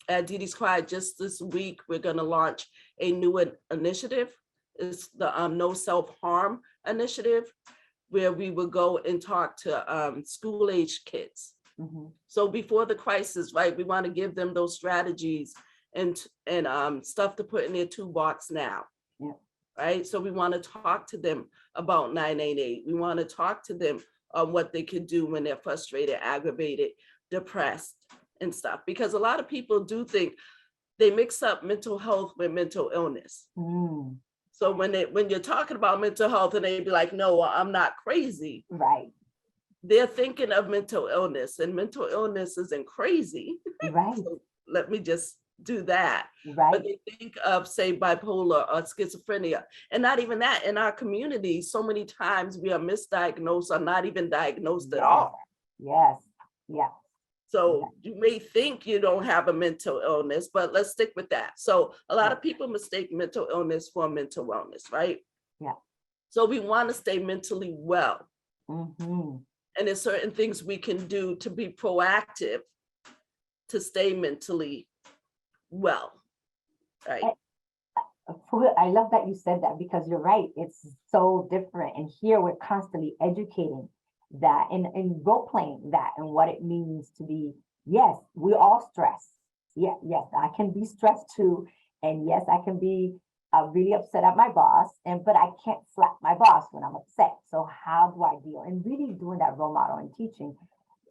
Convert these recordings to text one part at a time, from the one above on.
at DeeDee's Cry, just this week, we're going to launch a new initiative. It's the No Self-Harm Initiative, where we will go and talk to school-age kids. So before the crisis, right, we want to give them those strategies and stuff to put in their toolbox now. Right, so we want to talk to them about 988. We want to talk to them on what they can do when they're frustrated, aggravated, depressed, and stuff. Because a lot of people do think they mix up mental health with mental illness. So when you're talking about mental health and they be like, no, I'm not crazy. Right. They're thinking of mental illness, and mental illness isn't crazy. Right. So let me just do that. Right. But they think of, say, bipolar or schizophrenia, and not even that. In our community, so many times we are misdiagnosed or not even diagnosed at all. Yes. Yeah. So you may think you don't have a mental illness, but let's stick with that. So a lot of people mistake mental illness for mental wellness, right? Yeah. So we want to stay mentally well. And there's certain things we can do to be proactive to stay mentally well, right? I love that you said that, because you're right. It's so different. And here we're constantly educating that and role playing that and what it means to be, yes, we all stress. Yeah, yes, I can be stressed too. And yes, I can be really upset at my boss, but I can't slap my boss when I'm upset. So how do I deal? And really doing that role model and teaching.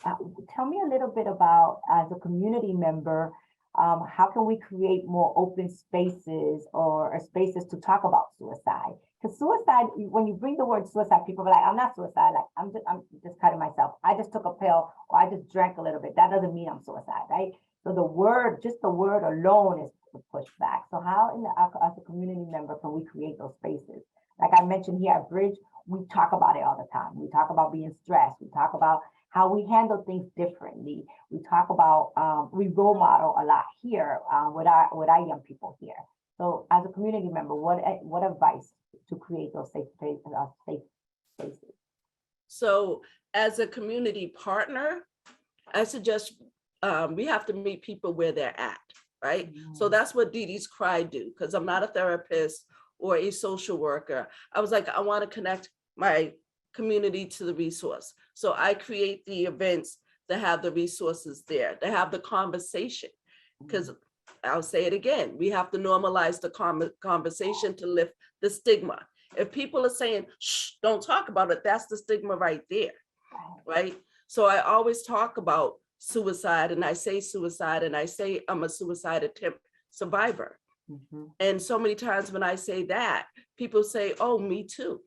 Tell me a little bit about, as a community member, how can we create more open spaces or spaces to talk about suicide? Because suicide, when you bring the word suicide, people are like, I'm not suicide. Like, I'm just cutting myself. I just took a pill, or I just drank a little bit. That doesn't mean I'm suicide, right? So the word, just the word alone is pushed back. So how, as a community member, can we create those spaces? Like I mentioned here at Bridge, we talk about it all the time. We talk about being stressed. We talk about how we handle things differently. We talk about, we role model a lot here with our young people here. So as a community member, what advice to create those safe spaces? So as a community partner, I suggest we have to meet people where they're at, right? So that's what DeeDee's Cry do, because I'm not a therapist or a social worker. I was like, I want to connect my community to the resource. So I create the events that have the resources there, that have the conversation. Because I'll say it again, we have to normalize the conversation to lift the stigma. If people are saying, shh, don't talk about it, that's the stigma right there, right? So I always talk about suicide, and I say suicide, and I say I'm a suicide attempt survivor. And so many times when I say that, people say, oh, me too.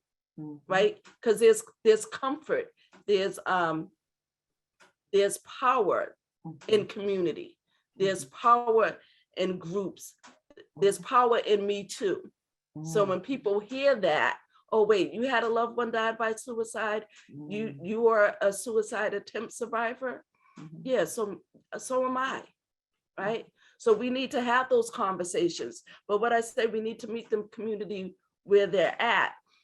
Right? Because there's comfort, there's power in community, there's power in groups, there's power in me too. So when people hear that, oh wait, you had a loved one died by suicide, you are a suicide attempt survivor. Yeah, so am I, right? So we need to have those conversations. But what I say, we need to meet the community where they're at,